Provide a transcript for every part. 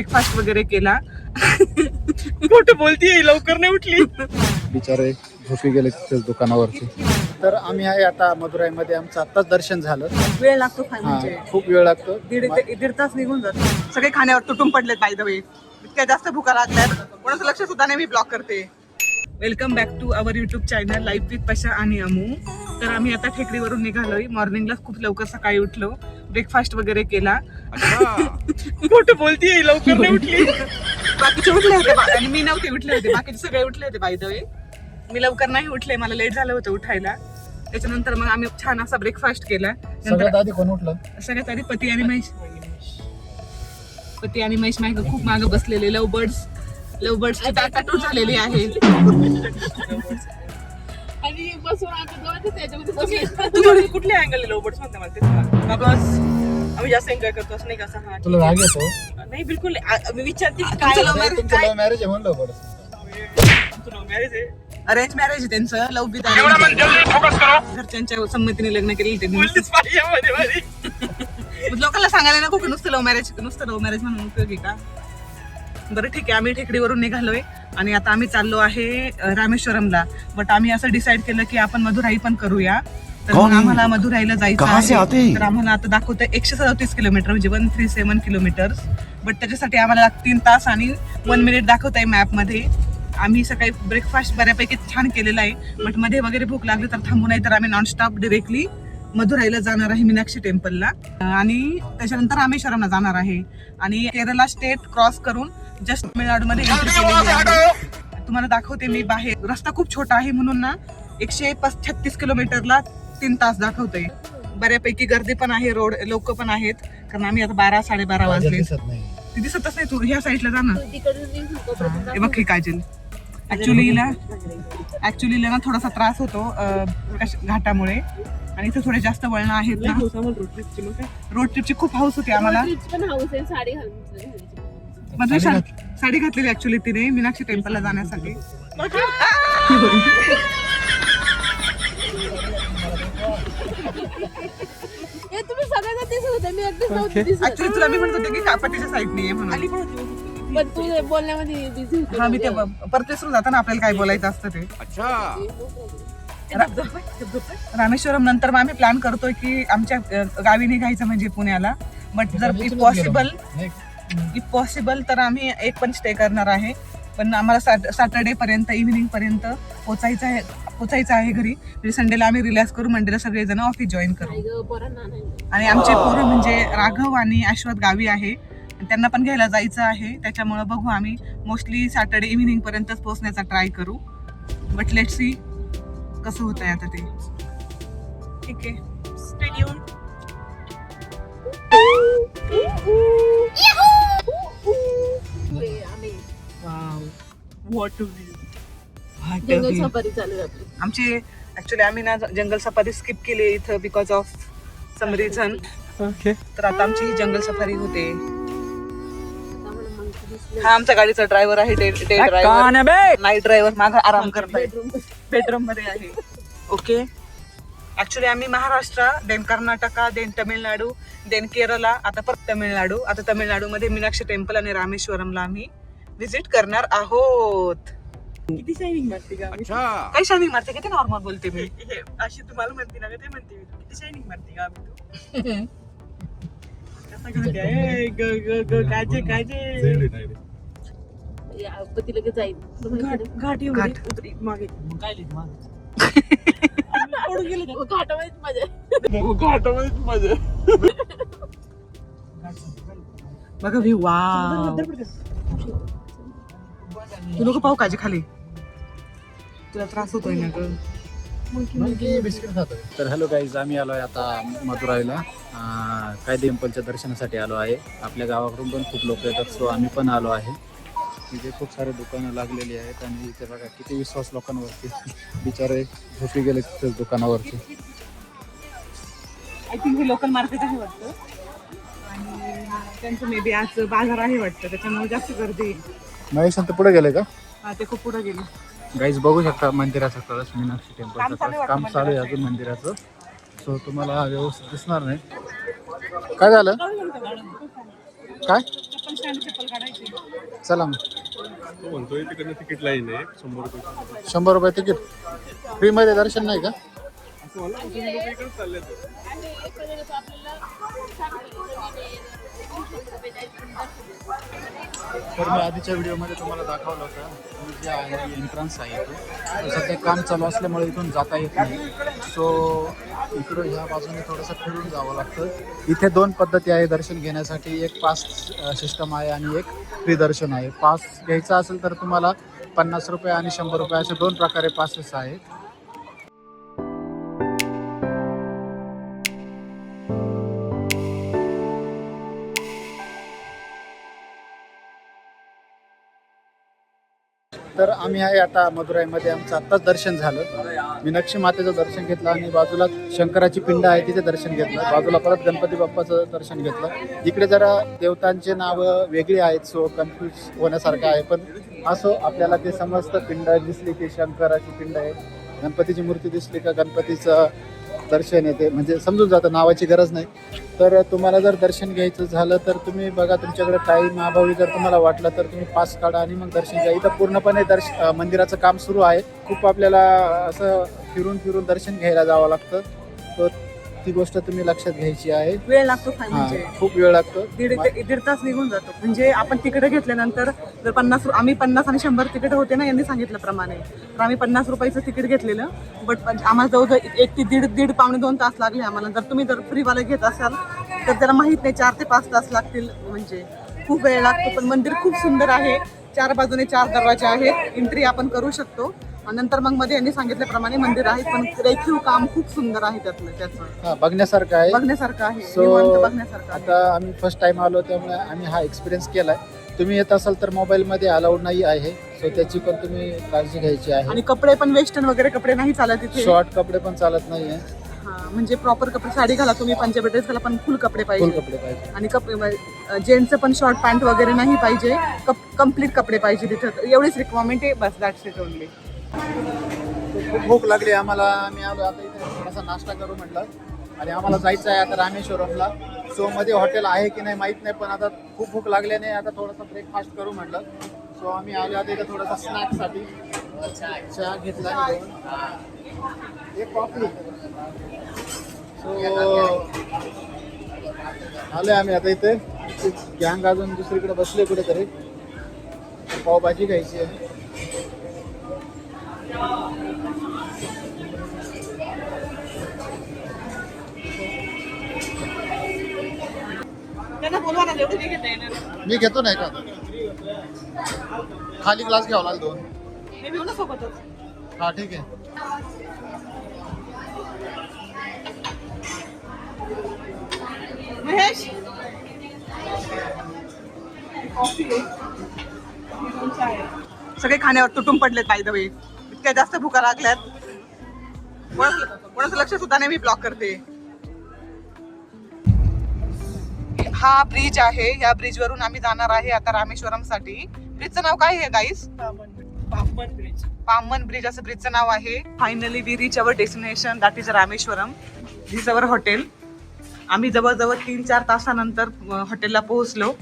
Breakfast वगैरे केला. कुठे बोलतीये, लवकर नाही उठली. बिचारे झोपी गेले तिथेच दुकानावरती. तर आम्ही आहे आता मदुराईमध्ये. आमचं आत्ताच दर्शन झालं. वेळ लागतो म्हणजे खूप वेळ लागतो. दीड तास निघून जातो. सगळे खाण्यावर तुटून पडलेत बाय द वे. इतक्या जास्त भुका लागल्यात, कोणाचं लक्ष सुद्धा नाही मी ब्लॉक करते. Welcome back to our YouTube channel life with Pasha आणि अमू. तर आम्ही आता टेकडीवरून निघालोय. मॉर्निंगला खूप लवकर सकाळी उठलो, ब्रेकफास्ट वगैरे केला. कुठे बोलतीये, लवकर नाही उठली. बाकीचे उठले होते आणि मी नव्हते उठले होते. बाकीचे सगळे उठले होते बाय द वे. मी लवकर नाही उठले, मला लेट झालं होतं उठायला. त्याच्यानंतर मग आम्ही छान असा ब्रेकफास्ट केला. सगळ्यात आधी कोण उठलं? सगळ्यात आधी पती आणि महेश मागे खूप मागे बसलेले. लव बर्ड्सची टाटाटूट झालेली आहे. आणि बसून तू थोडी कुठल्या अँगल लव बर्ड्स म्हणते मला ते सांग. बस आम्ही जास्त एन्जॉय करतो असं नाही का? हा तुला राग येतो? नाही बिलकुल. मी विचारते तुमचं लव्ह मॅरेज आहे म्हणलं बरं. लव्ह मॅरेज आहे, अरेंज मॅरेज आहे त्यांचं. लव्ह विथ घरच्यांच्या संमतीने लग्न केलेलं त्यांनी. लोकांना सांगायला नको की नुसतं लव्ह मॅरेज म्हणून उपयोगी का? बरं ठीक आहे. आम्ही टेकडीवरून निघालोय आणि आता आम्ही चाललो आहे रामेश्वरमला. बट आम्ही असं डिसाईड केलं की आपण मधुराई पण करूया. तर मग आम्हाला मधुराईला जायचं आहे. तर आम्हाला आता दाखवतं 137 किलोमीटर म्हणजे 137 किलोमीटर. बट त्याच्यासाठी आम्हाला 3 तास आणि 1 मिनिट दाखवत आहे मॅप मध्ये. आम्ही सकाळी ब्रेकफास्ट बऱ्यापैकी छान केलेला आहे. बट मध्ये वगैरे भूक लागली तर थांबू, नाही तर आम्ही नॉनस्टॉप डिरेक्टली मधुराईला जाणार आहे, मीनाक्षी टेम्पलला. आणि त्याच्यानंतर रामेश्वरमला जाणार आहे. आणि केरला स्टेट क्रॉस करून जस्ट तमिळनाडूमध्ये एंट्री केलेली आहे. तुम्हाला दाखवते मी बाहेर. रस्ता खूप छोटा आहे म्हणून ना 136 किलोमीटरला 3 तास दाखवतोय. बऱ्यापैकी गर्दी पण आहे, रोड लोक पण आहेत. कारण आम्ही आता 12-12:30 वाजले. ती दिसतच नाही. तू ह्या साईडला जा ना. हे बघ ही काजल. ऍक्च्युली ना थोडासा त्रास होतो घाटामुळे. आणि इथे थोडे जास्त वळणं आहेत ना. रोड ट्रिपची खूप हाऊस होती आम्हाला. साडी घातलेली ऍक्च्युली तिने मीनाक्षी टेम्पलला जाण्यासाठी. ऍक्च्युली तुला मी म्हणत होते की कापतीच्या साईडने आहे म्हणून. पण तू बोलण्यामध्ये बिझी होती. हा मी ते परत विसरून जातं ना आपल्याला काय बोलायचं असतं ते. रामेश्वरम नंतर मग आम्ही प्लॅन करतोय की आमच्या गावी निघायचं म्हणजे पुण्याला. बट जर इफ पॉसिबल तर आम्ही एक पण स्टे करणार आहे. पण आम्हाला सॅटर्डे पर्यंत इव्हिनिंग पर्यंत पोचायचं आहे घरी. म्हणजे संडेला आम्ही रिलॅक्स करू, मंडेला सगळेजण ऑफिस जॉईन करू. आणि आमचे पोरं म्हणजे राघव आणि अश्वत गावी आहे, त्यांना पण घ्यायला जायचं आहे. त्याच्यामुळे बघू, आम्ही मोस्टली सॅटर्डे इव्हिनिंग पर्यंतच पोहोचण्याचा ट्राय करू. बट लेट्स सी कसं होत आहे आता ते. ठीक आहे, स्टे ट्यून. जंगल सफारी चालू आहे आपली. आमची ऍक्च्युली आम्ही ना जंगल सफारी स्किप केली इथं बिकॉज ऑफ सम रिझन. तर आता आमची जंगल सफारी होते. हा आमच्या गाडीचा ड्रायव्हर आहे, डे ड्रायव्हर, नाईट ड्रायव्हर. मागे आराम करतोय, बेडरूम मध्ये आहे. ओके. ऍक्च्युली आम्ही Maharashtra, then Karnataka, then Tamil Nadu, then Kerala, आता परत तमिळनाडू. आता तमिळनाडूमध्ये मीनाक्षी टेम्पल आणि रामेश्वरमला आम्ही विजिट करणार आहोत. किती शायनिंग मारते का? काय शायनिंग मारते? किती नॉर्मल बोलते मी. अशी तुम्हाला म्हणते ना, ते म्हणते मी. किती शायनिंग मारते का आम्ही? पती लगेच जाईल. घाट उतरी मागे घाटामध्येच मजा. बघा व्ह्यू. वाव. तू नको पाहू काजी खाली, तुला त्रास होतोय ना ग. बिस्किट खातोय. तर हॅलो गाईज, आम्ही आलो आहे आता मदुराईला. काय टेम्पलच्या दर्शनासाठी आलो आहे. आपल्या गावाकडून पण खूप लोक येतात, सो आम्ही पण आलो आहे. इथे खूप सारे दुकानं लागलेली आहेत आणि इथे बघा किती विश्वास लोकांवरती. बिचारे झोपी गेले तिथेच दुकानावरती. आय थिंक हे लोकल मार्केट आहे वाटतं आणि त्यांचं मे बी आज बाजार आहे वाटतं, त्याच्यामुळे जास्त गर्दी. महेश ते पुढे गेले का? हा, ते खूप पुढे गेले. गाईज बघू शकता मंदिराचा कळस, मीनाक्षी टेम्पलचा कळस. काम चालू आहे अजून मंदिराचं, सो तुम्हाला व्यवस्थित दिसणार नाही. काय झालं? काय पण स्टँड चप्पल काढायची. चला मग. तो म्हणतोय तिकडनं तिकीट लाईन आहे 100 रुपये. 100 रुपये तिकीट. फ्रीमध्ये दर्शन नाही का? असं म्हणलं तुम्ही लोक इकडेच चालले तर. तर मी आधीच्या व्हिडिओमध्ये तुम्हाला दाखवलं होतं मी जे आहे एंट्रन्स आहे तो सध्या काम चालू असल्यामुळे इथून जाता येत नाही. सो इकडं ह्या बाजूने थोडंसं फिरून जावं लागतं. इथे 2 पद्धती आहे दर्शन घेण्यासाठी. एक पास सिस्टम आहे आणि एक फ्री दर्शन आहे. पास घ्यायचा असेल तर तुम्हाला 50 रुपये आणि 100 रुपये असे 2 प्रकारे पासेस आहेत. तर आम्ही आहे आता मदुराईमध्ये. आमचं आत्ताच दर्शन झालं. मीनाक्षी मातेचं दर्शन घेतलं आणि बाजूला शंकराची पिंड आहे तिथे दर्शन घेतलं. बाजूला परत गणपती बाप्पाचं दर्शन घेतलं. इकडे जरा देवतांचे नावं वेगळी आहेत सो कन्फ्यूज होण्यासारखं आहे. पण असो आपल्याला ते समजतं. पिंड दिसली की शंकराची पिंड आहे, गणपतीची मूर्ती दिसली का गणपतीचं दर्शन येते, म्हणजे समजून जातं. नावाची गरज नाही. तर तुम्हाला जर दर्शन घ्यायचं झालं तर तुम्ही बघा तुमच्याकडे टाईम अभावी जर तुम्हाला वाटलं तर तुम्ही पास काढा आणि मग दर्शन घ्या. इथं पूर्णपणे मंदिराचं काम सुरू आहे. खूप आपल्याला असं फिरून फिरून दर्शन घ्यायला जावं लागतं. तर ती गोष्ट तुम्ही लक्षात घ्यायची आहे. वेळ लागतो काय म्हणजे खूप वेळ लागतो. दीड तास निघून जातो. म्हणजे आपण तिकडे घेतल्यानंतर जर 50 आम्ही 50 आणि 100 तिकीट होते ना यांनी सांगितल्याप्रमाणे, तर आम्ही 50 रुपयाचं तिकीट घेतलेलं. बट आम्हाला जवळजवळ 1 ते दीड पावणे 2 तास लागले आम्हाला. जर तुम्ही जर फ्रीवाला घेत असाल तर त्याला माहित नाही 4 ते 5 तास लागतील. म्हणजे खूप वेळ लागतो. पण मंदिर खूप सुंदर आहे. 4 बाजूने 4 दरवाजे आहेत. एंट्री आपण करू शकतो. नंतर मग मध्ये यांनी सांगितल्याप्रमाणे मंदिर आहे. पण रेखीव काम खूप सुंदर आहे त्याचं. बघण्यासारखं आहे. बघण्यासारखं आहे. सो बघण्यासारखं आहे. आता आम्ही फर्स्ट टाइम आलो त्यामुळे आम्ही हा एक्सपिरियन्स केलाय. तुम्ही येत असाल तर मोबाईलमध्ये अलाउड नाही आहे. सो त्याची पण तुम्ही काळजी घ्यायची आहे. आणि कपडे पण वेस्टर्न वगैरे कपडे नाही चालत इथे. शॉर्ट कपडे पण चालत नाहीये. म्हणजे प्रॉपर कपडे, साडी घाला तुम्ही, पंजाबी ड्रेस घाला, पण फुल कपडे फुल पाहिजे. कपडे पाहिजे. आणि जेंट्सचं पण शॉर्ट पॅन्ट वगैरे नाही पाहिजे. कम्प्लीट कपडे पाहिजे तिथं. एवढीच रिक्वायरमेंट आहे. बस दॅट्स इट ओनली. खूप भूक लागली आम्हाला. आम्ही आलो आता इथे थोडासा नाश्ता करू म्हटलं आणि आम्हाला जायचं आहे आता रामेश्वरमला. सो मध्ये हॉटेल आहे की नाही माहीत नाही, पण आता खूप भूक लागल्याने आता थोडासा ब्रेकफास्ट करू म्हटलं. सो आम्ही आलो आता इथे थोडासा स्नॅक्ससाठी चहा घेतला, एक कॉफी. सो आलो आम्ही आता इथे. गँग अजून दुसरीकडे बसले कुठेतरी. पावभाजी घ्यायची आहे. मी घेतो नाही का, खाली ग्लास घ्यावा लागेल 2. मी घेऊ ना सोबतच. हा ठीक आहे. महेश सगळे खाण्यावर तुटून पडलेत बाय द वे. इतक्या जास्त भुका लागल्यात. कोणाचं लक्ष सुद्धा नाही. मी ब्लॉक करते. हा ब्रिज आहे. या ब्रिज वरून आम्ही जाणार आहे आता रामेश्वरम साठी. ब्रिजचं नाव काय आहे गाईस? पामन ब्रिज असं ब्रिजचं नाव आहे. Finally we reach our destination, that is Rameswaram. This our hotel. आम्ही जवळजवळ 3-4 तासानंतर हॉटेलला पोहोचलो.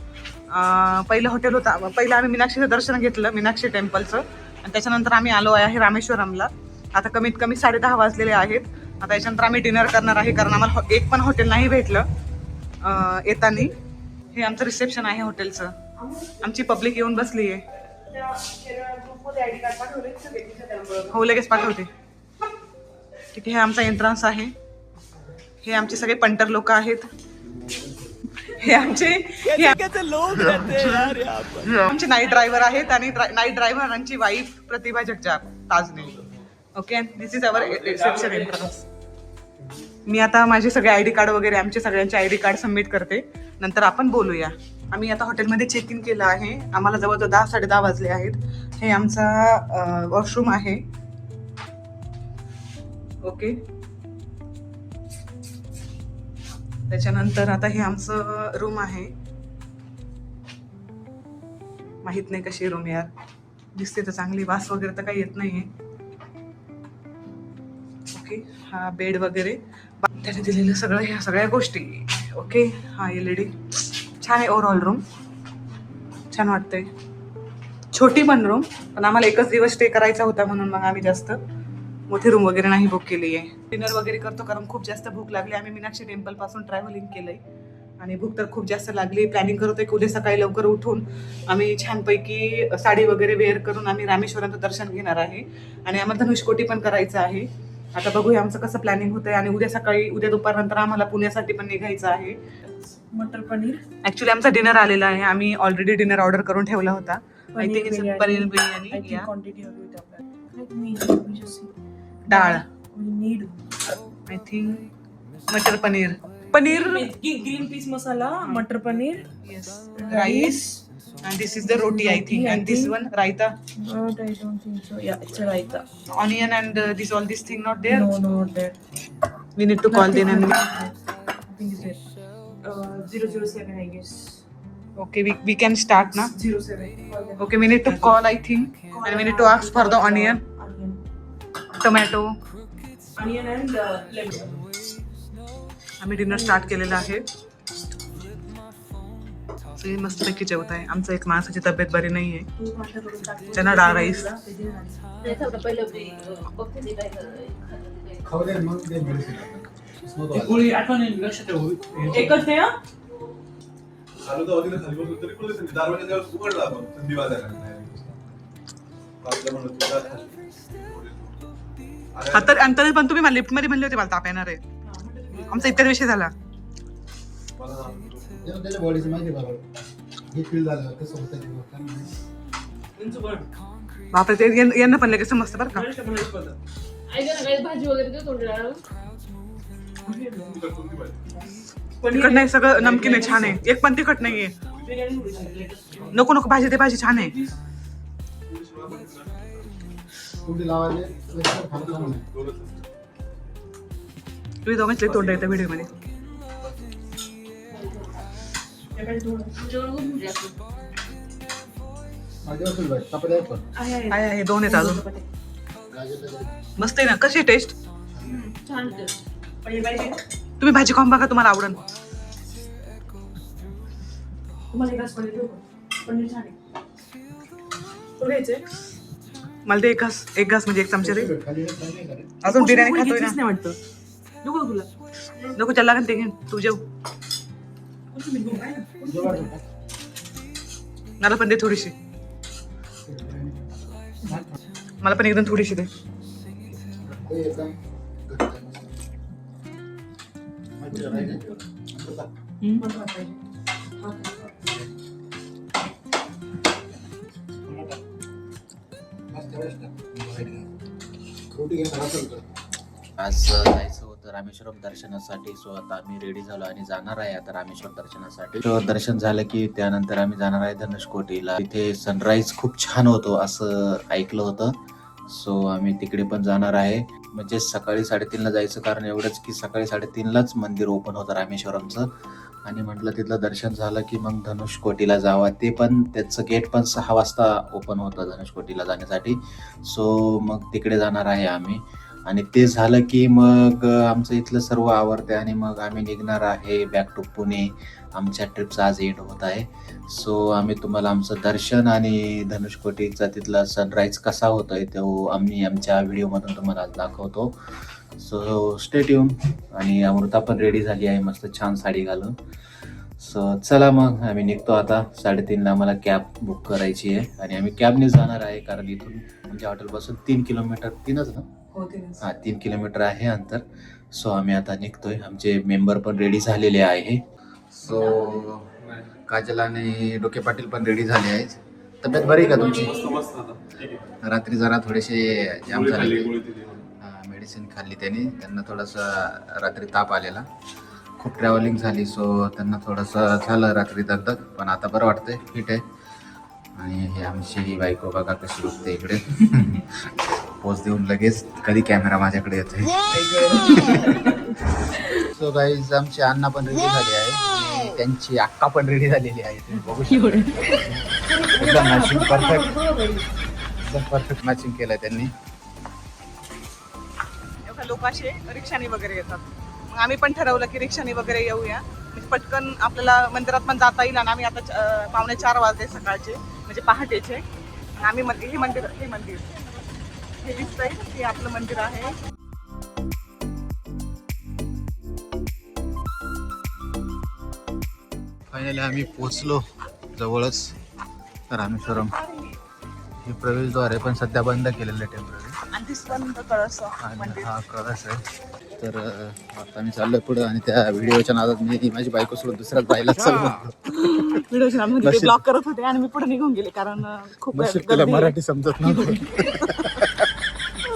पहिलं हॉटेल होता. पहिलं आम्ही मीनाक्षीचं दर्शन घेतलं, मीनाक्षी टेम्पलचं, आणि त्याच्यानंतर आम्ही आलो आहे रामेश्वरमला. आता कमीत कमी 10:30 वाजलेले आहेत. आता याच्यानंतर आम्ही डिनर करणार आहे, कारण आम्हाला एक पण हॉटेल नाही भेटलं येताना. हे आमचं रिसेप्शन आहे हॉटेलचं. आमची पब्लिक येऊन बसली आहे. हो लगेच पाठवते. ठीक आहे. हे आमचा एंट्रन्स आहे. हे आमचे सगळे पंटर लोक आहेत. हे आमचे नाईट ड्रायव्हर आहेत आणि नाईट ड्रायव्हरांची wife Pratibha Jagjap Tajne. Okay, this is our reception entrance. मी आता माझे सगळे आयडी कार्ड वगैरे, आमचे सगळ्यांचे आयडी कार्ड सबमिट करते. नंतर आपण बोलूया. आम्ही आता हॉटेलमध्ये चेक इन केलं आहे. आम्हाला जवळजवळ 10-10:30 वाजले आहेत. हे आमचा वॉशरूम आहे. ओके, त्याच्यानंतर आता हे आमचं रूम आहे. माहित नाही कशी रूम यार, दिसते तर चांगली. वास वगैरे तर काही येत नाहीये. ओके, हा बेड वगैरे त्याने दिलेलं सगळं, ह्या सगळ्या गोष्टी. ओके, हा LED छान आहे ओव्हरऑल रूम. छान वाटतंय. छोटी पण रूम, पण आम्हाला एकच दिवस स्टे करायचा होता म्हणून मग आम्ही जास्त मोठी रूम वगैरे नाही बुक केली आहे. डिनर वगैरे करतो कारण खूप जास्त भूक लागली. आम्ही मीनाक्षी टेम्पल पासून ट्रॅव्हलिंग केलंय आणि भूक तर खूप जास्त लागली. प्लॅनिंग करतोय की उद्या सकाळी लवकर उठून आम्ही छानपैकी साडी वगैरे वेअर करून आम्ही रामेश्वराचं दर्शन घेणार आहे आणि आम्हाला धनुष्कोटी पण करायचं आहे. आता बघूया आमचं कसं प्लॅनिंग होतंय आणि उद्या सकाळी उद्या दुपारनंतर आम्हाला पुण्यासाठी पण निघायचं आहे. मटर पनीर, ऍक्च्युली आमचा डिनर आलेला आहे. आम्ही ऑलरेडी डिनर ऑर्डर करून ठेवला होता. पनीर पनीर बिर्याणी या क्वांटिटी हवी होती आपल्याला. Dal need I think matar paneer green peas masala, matar paneer, rice and this is the roti I think and this one raita But I don't think so. Yeah, it's a raita. onion and this all this thing not there. No, not there. We need to call them and I think it's there. 007, I guess. okay we can start na. 07. Call them. Okay, we need to call I think and we need to ask for the onion, tomato. Onion and lemon. आम्ही dinner start केलेला आहे. सगळे मस्तपैकी जेवत आहे. आमचं एक माणसाची तब्येत बरी नाहीये. त्यांना डाळ राईस एकच नाही हा? चालू तर होती ना खाली बसून तरी पण त्यांनी दरवाजा जेव्हा उघडला आपण थंडी वाजायला लागली. पाहिलं म्हणलं तुला हा तर आणि तरी पण तुम्ही मला लिफ्ट मध्ये म्हणले होते मला ताप येणार आहे. आमचा इतर विषय झाला. त्याच्या बॉडीचं माहिती बरोबर हे फील झालं कसं होतं बापरे ते यांना पण लगेच समजतं बरं का. भाजी वगैरे देतो तोंडाला. तिखट नाही, सगळं नमकीन आहे, छान आहे. एक पण तिखट नाहीये. नको नको भाजी, ते भाजी छान आहे. कुठे लावायचे खाणं चांगलं आहे. तुम्ही दोघांचे तोंड येतं व्हिडिओ मध्ये. माझे असेल बाई चपाती आहेत पण आहे दोन आहेत अजून. गाजर मस्त आहे ना. कशी टेस्ट? छान तुम्ही भाजी खाऊन बघा, तुम्हाला आवडेल. तुम्हाला एक घास पनीर देऊ का? पनीर छान आहे. तुला घ्यायचंय? मला ते एक घास म्हणजे एक चमचे दे. खाली नाही करे अजून बिर्याणी खातोय घेतलीच ना. नाही वाटतं. नको तुला. नको त्याला लागेल ते घेऊन तू जेव. मला पण दे थोडीशी. मला पण एकदम थोडीशी दे. ते एकदम घट्ट आहे मस्त. माहिती आहे राईट रोटी घ्या असेल तर आज जायचं होतं रामेश्वरम दर्शनासाठी. सो आता आम्ही रेडी झालो आणि जाणार आहे आता रामेश्वर दर्शनासाठी. दर्शन झालं की त्यानंतर आम्ही जाणार आहे धनुष्कोटीला. तिथे सनराईज खूप छान होतो असं ऐकलं होतं. सो आम्ही तिकडे पण जाणार आहे. म्हणजे सकाळी 3:30ला जायचं कारण एवढंच की सकाळी 3:30लाच मंदिर ओपन होतं रामेश्वरमचं. आणि म्हटलं तिथलं दर्शन झालं की मग धनुष्कोटीला जावं. ते पण त्याचं गेट पण 6 वाजता ओपन होतं धनुष्कोटीला जाण्यासाठी. सो मग तिकडे जाणार आहे आम्ही. आणि ते झालं की मग आमचं इथलं सर्व आवरते आणि मग आम्ही निघणार आहे बॅक टू पुणे. आमच्या ट्रिपचा आज एंड होत आहे. सो आम्ही तुम्हाला आमचं दर्शन आणि धनुष्कोटीचा तिथला सनराईज कसा होतोय तो आम्ही आमच्या व्हिडिओमधून तुम्हाला आज दाखवतो. So stay tune. आणि अमृता पण रेडी झाली आहे मस्त छान साडी घालून. सो चला मग आम्ही निघतो आता. 3:30ला आम्हाला कॅब बुक करायची आहे आणि आम्ही कॅबने जाणार आहे कारण इथून आमच्या हॉटेलपासून 3 किलोमीटर 3च ना 3 किलोमीटर आहे अंतर. सो आम्ही आता निघतोय. आमचे मेंबर पण रेडी झालेले आहे. सो काजल आणि डोके पाटील पण रेडी झाले आहेत. तब्येत बरी का तुमची? रात्री जरा थोडेसे जाम झाले. मेडिसिन खाल्ली त्यांना थोडासा रात्री ताप आलेला. खूप ट्रॅव्हलिंग झाली. सो त्यांना थोडंसं झालं रात्री दगदग. पण आता बरं वाटतंय, फिट आहे. आणि हे आमची बायको बघा कशी बघते इकडे. पोच देऊन लगेच कधी कॅमेरा माझ्याकडे येतोय. सो गाईज आमची अण्णा पण रेडी झाली आहे आणि त्यांची अक्का पण रेडी झालेली आहे. तुम्ही बघू शकता एकदम मॅचिंग परफेक्ट. एकदम परफेक्ट मॅचिंग केलंय त्यांनी. लोक असे रिक्षाने वगैरे येतात. मग आम्ही पण ठरवलं की रिक्षाने वगैरे येऊया. पटकन आपल्याला मंदिरात पण जाता येईल. आणि आम्ही आता 3:45 वाजले सकाळचे, म्हणजे पहाटेचे. आणि आम्ही हे मंदिर हे दिसतंय, हे आपलं मंदिर आहे. फायनली आम्ही पोचलो जवळच रामेश्वरम. हे प्रवेशद्वार आहे पण सध्या बंद केलेलं आहे टेम्पररी. आणि दिसपर्यंत कळस आणि मंदिर. हा कळस आहे. तर आता मी चाललोय पुढे आणि त्या व्हिडिओच्या नादात मी माझी बायको सोडून दुसऱ्याच बाईला चाललो. व्हिडिओ मध्ये ते ब्लॉक करत होते आणि मी पुढे निघून गेले कारण खूप नशीब तिला गर्दी आहे. मराठी समजत नव्हतं.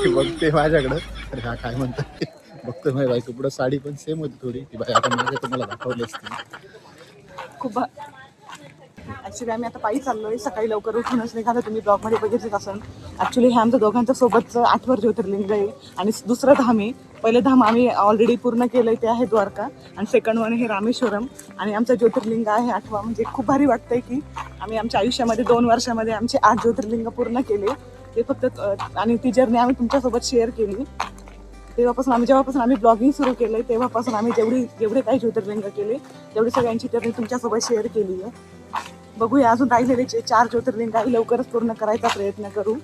ती बघते माझ्याकडं तर हा काय म्हणतात बघतोय माझी बायको पुढे. साडी पण सेम होती थोडी. ती बाई आता माझ्या तुम्हाला दाखवली असते. खूप ऍक्च्युली आम्ही आता पायी चाललोय. सकाळी लवकर उठूनच निघालो. तुम्ही ब्लॉगमध्ये बघितलेच असेल. ऍक्च्युली हे आमच्या दोघांच्या सोबतचं 8वर ज्योतिर्लिंग आहे आणि दुसरं धाम आहे. पहिलं धाम आम्ही ऑलरेडी पूर्ण केलंय, ते आहे द्वारका. आणि सेकंड वन हे रामेश्वरम. आणि आमचं ज्योतिर्लिंग आहे 8वा. म्हणजे खूप भारी वाटतंय की आम्ही आमच्या आयुष्यामध्ये 2 वर्षामध्ये आमचे 8 ज्योतिर्लिंग पूर्ण केले. ते फक्त आणि ती जर्नी आम्ही तुमच्यासोबत शेअर केली. जेव्हापासून आम्ही ब्लॉगिंग सुरू केलंय तेव्हापासून आम्ही जेवढे काही ज्योतिर्लिंग केले तेवढी सगळ्यांची जर्नी तुमच्यासोबत शेअर केली आहे. बघूया अजून राहिलेले 4 ज्योतिर्लिंग आहे लवकरच पूर्ण करायचा प्रयत्न करू.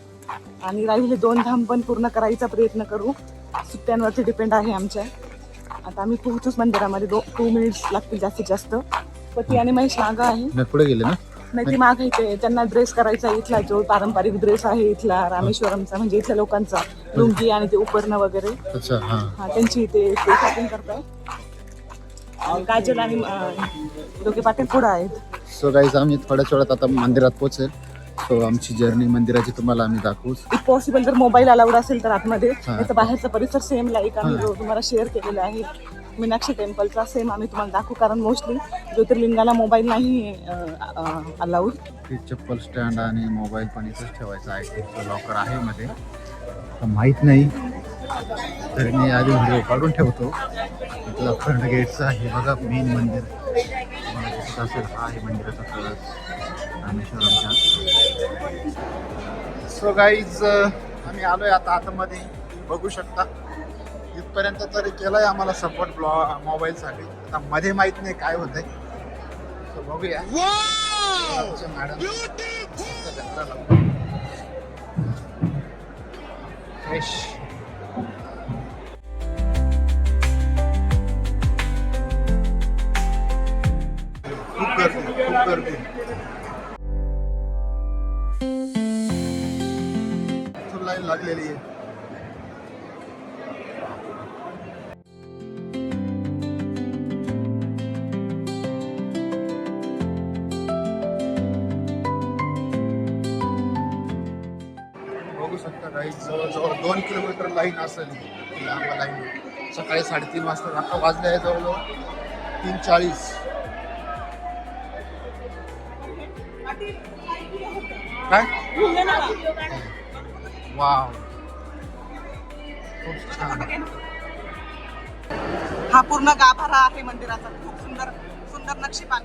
आणि राहिलेले 2 धाम पण पूर्ण करायचा प्रयत्न करू. सुट्ट्यांवरती डिपेंड आहे आमच्या. आता आम्ही पोहोचूच मंदिरामध्ये 2 मिनिट्स लागतील जास्तीत जास्त. पती आणि महेश मागं आहे. पुढे गेले ना. नाही ती माग इथे त्यांना ड्रेस करायचा इथला जो पारंपरिक ड्रेस आहे इथला रामेश्वरमचा, म्हणजे इथल्या लोकांचा लुंगी आणि ते उपरणं वगैरे. अच्छा. हा त्यांची ते शॉपिंग करताय. काजल आणि दोघे पाटील पुढे आहेत. सो गाईज आम्ही थोड्याच वेळात आता मंदिरात पोहोचेल. सो आमची जर्नी मंदिराची तुम्हाला आम्ही दाखवू. इफ पॉसिबल जर मोबाईल अलाउड असेल तर आतमध्ये, नाही तर बाहेरचा परिसर सेम लाईक आम्ही तुम्हाला शेअर केलेला आहे मीनाक्षी टेम्पलचा. सेम आम्ही तुम्हाला दाखवू कारण मोस्टली ज्योतिर्लिंगाला मोबाईल नाही अलाउड. चप्पल स्टँड आणि मोबाईल पण इथंच ठेवायचा आहे. लॉकर आहे मध्ये, माहीत नाही तरी मी आधी व्हिडिओ काढून ठेवतो. इथला फ्रंट गेटचा आहे बघा मेन मंदिर. दिसत असेल हा आहे मंदिराचा कळस रामेश्वरमच्या. सो गाईज आम्ही आलोय आता आतमध्ये. बघू शकता इथपर्यंत तरी केलाय आम्हाला सपोर्ट मोबाईलसाठी. आता मध्ये माहित नाही काय होतंय. सो बघूया. Madam fresh. खूप गर्दी. लाईन लागलेली आहे. बघू शकता काही जवळजवळ 2 किलोमीटर लाईन असेल. लांब लाईन. सकाळी 3:30 वाजता. आता वाजले आहे जवळजवळ 3:40. काय वाव खूप छान. हा पूर्ण गाभारा आहे मंदिराचा. खूप सुंदर नक्षीकाम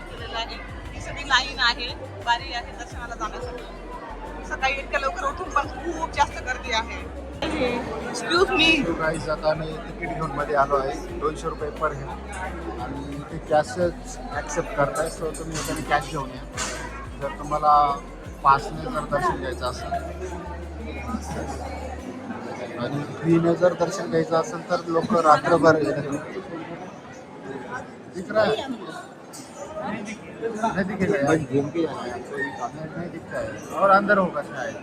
केलेलं आहे. ही सगळी लाईन आहे, बारी आहे दर्शनाला जाण्यासाठी. सकाळी इतक्या लवकर उठून पण खूप जास्त गर्दी आहे. Excuse me. गाईज आता आम्ही तिकीट घेऊन मध्ये आलो आहे. 200 रुपये पर हेड आणि ते कॅशच ॲक्सेप्ट करताय. सो तुम्ही एखादी कॅश घेऊन या. जर तुम्हाला पासने जर दर्शन घ्यायचं असेल आणि फ्रीने जर दर्शन घ्यायचं असेल तर लोक रात्रभर नहीं दिखता है और अंदर होगा शायद.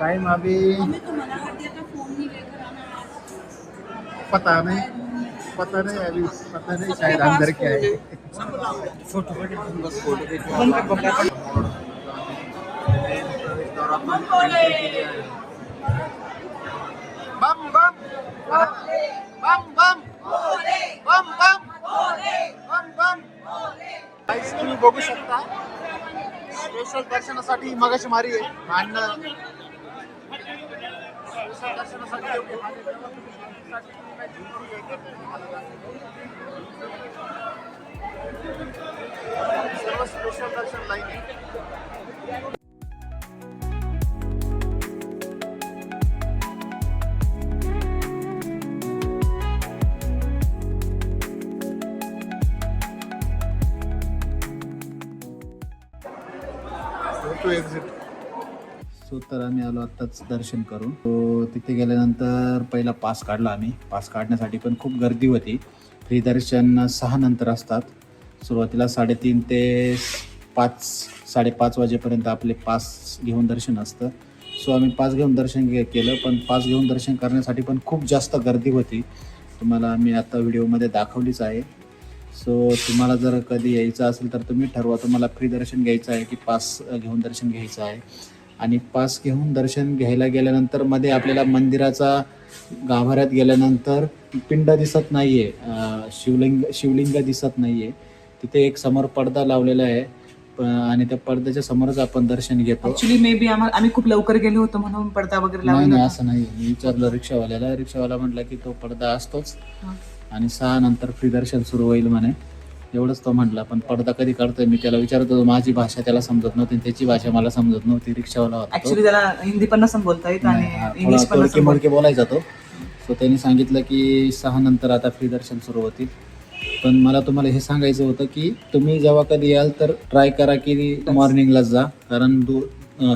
टाइम अभी पता नहीं अभी पता नहीं शायद अंदर क्या है. बम बम बम बम बम बम बम बम. गाईस तुम्ही बघू शकता स्पेशल दर्शनासाठी मगाशी मारी आहे आणि स्पेशल दर्शनासाठी सर्व स्पेशल दर्शन लाईन आहे. To exit. सो तर आम्ही आलो आत्ताच दर्शन करून. तो तिथे गेल्यानंतर पहिला पास काढला आम्ही. पास काढण्यासाठी पण खूप गर्दी होती. फ्री दर्शन 6 नंतर असतात. सुरुवातीला 3:30 ते 5-5:30 वाजेपर्यंत आपले पास घेऊन दर्शन असतं. सो आम्ही पास घेऊन दर्शन केलं, पण पास घेऊन दर्शन करण्यासाठी पण खूप जास्त गर्दी होती. तुम्हाला मी आता व्हिडिओमध्ये दाखवलीच आहे. सो तुम्हाला जर कधी यायचं असेल तर तुम्ही ठरवा तुम्हाला फ्री दर्शन घ्यायचं आहे की पास घेऊन दर्शन घ्यायचं आहे. आणि पास घेऊन दर्शन घ्यायला गेल्यानंतर मध्ये आपल्याला मंदिराचा गाभाऱ्यात गेल्यानंतर पिंड दिसत नाही आहे, शिवलिंग दिसत नाही आहे. तिथे एक समोर पडदा लावलेला आहे आणि त्या पडद्याच्या समोरच आपण दर्शन घेतो. ऍक्च्युली मे बी आम्ही खूप लवकर गेलो होतो म्हणून पडदा वगैरे नाही लावला नाही होता. असं नाही. मी विचारलं रिक्षावाल्याला. रिक्षावाला म्हटलं की तो पडदा असतोच हा. आणि 6 नंतर फ्री दर्शन सुरू होईल म्हणे. एवढंच तो म्हटला. पण पडदा कधी काढतोय मी त्याला विचारत होतो. माझी भाषा त्याला समजत नव्हती, त्याची भाषा मला समजत नव्हती. रिक्षावाला होता तो. ऍक्च्युली त्याला हिंदी पण नसं बोलता येत आणि इंग्लिश पण थोडके नसं बोलता मोडके बोलायचा तो. सो त्यांनी सांगितलं की 6 नंतर आता फ्री दर्शन सुरू होतील. पण मला तुम्हाला हे सांगायचं होतं की तुम्ही जेव्हा कधी याल तर ट्राय करा की मॉर्निंगलाच जा, कारण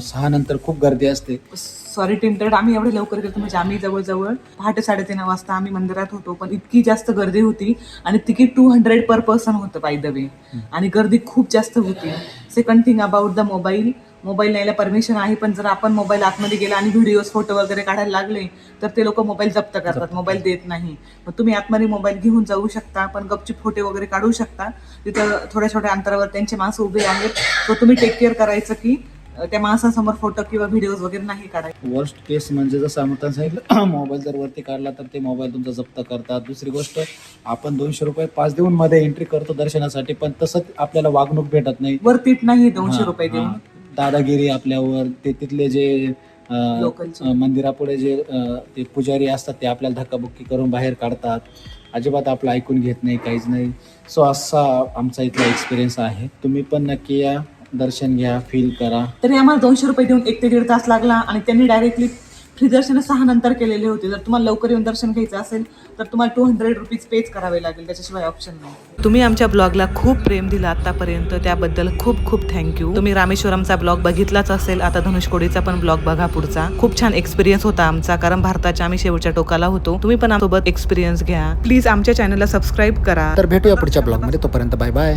6 नंतर खूप गर्दी असते. सॉरी टिंटेड आम्ही एवढे लवकर गेलो म्हणजे आम्ही जवळजवळ पहाटे 3:30 वाजता आम्ही मंदिरात होतो. पण इतकी जास्त गर्दी होती आणि तिकीट 200 पर पर्सन होतं बाय द वे. आणि गर्दी खूप जास्त होती. Second thing about the mobile न्यायला परमिशन आहे, पण जर आपण मोबाईल आतमध्ये गेला आणि व्हिडिओज फोटो वगैरे काढायला लागले तर ते लोक मोबाईल जप्त करतात, मोबाईल देत नाही. मग तुम्ही आतमध्ये मोबाईल घेऊन जाऊ शकता, पण गपचूप फोटो वगैरे काढू शकता. तिथं थोड्या छोट्या अंतरावर त्यांचे माणसं उभे आहेत. तर तुम्ही टेक केअर करायचं की त्या माणसांसमोर फोटो किंवा व्हिडिओज वगैरे नाही काढायचे. वर्स्ट केस म्हणजे जसं अमृताने सांगितलं मोबाईल जर वरती काढला तर ते मोबाईल तुमचा जप्त करतात. दुसरी गोष्ट आपण 200 रुपये पास देऊन मध्ये एंट्री करतो दर्शनासाठी, पण तसं आपल्याला वागणूक भेटत नाही. वरतीट नाही 200 रुपये देऊन. दादागिरी आपल्यावर. ते तिथले जे लोकलचे. मंदिरापुढे जे ते पुजारी असतात ते आपल्याला धक्काबुक्की करून बाहेर काढतात. अजिबात आपलं ऐकून घेत नाही, काहीच नाही. सो असा आमचा इथला एक्सपिरियन्स आहे. तुम्ही पण नक्की या, दर्शन घ्या, फील करा. तरी आम्हाला 200 रुपये देऊन 1 ते 1.5 तास लागला आणि त्यांनी डायरेक्टली फ्री दर्शन 6 नंतर केलेले होते. जर तुम्हाला लवकर येऊन दर्शन घ्यायचं असेल तर तुम्हाला 200 रुपीज पेच करावे लागेल, त्याच्याशिवाय ऑप्शन नाही. तुम्ही आमच्या ब्लॉगला खूप प्रेम दिलं आतापर्यंत, त्याबद्दल खूप खूप थँक्यू. तुम्ही रामेश्वरमचा ब्लॉग बघितलाच असेल, आता धनुषकोडीचा पण ब्लॉग बघा पुढचा. खूप छान एक्सपिरियन्स होता आमचा, कारण भारताच्या आम्ही शेवटच्या टोकाला होतो. तुम्ही पण आमच्यासोबत एक्सपिरियन्स घ्या. प्लीज आमच्या चॅनलला सबस्क्राईब करा. तर भेटूया पुढच्या ब्लॉगमध्ये. तोपर्यंत बाय बाय.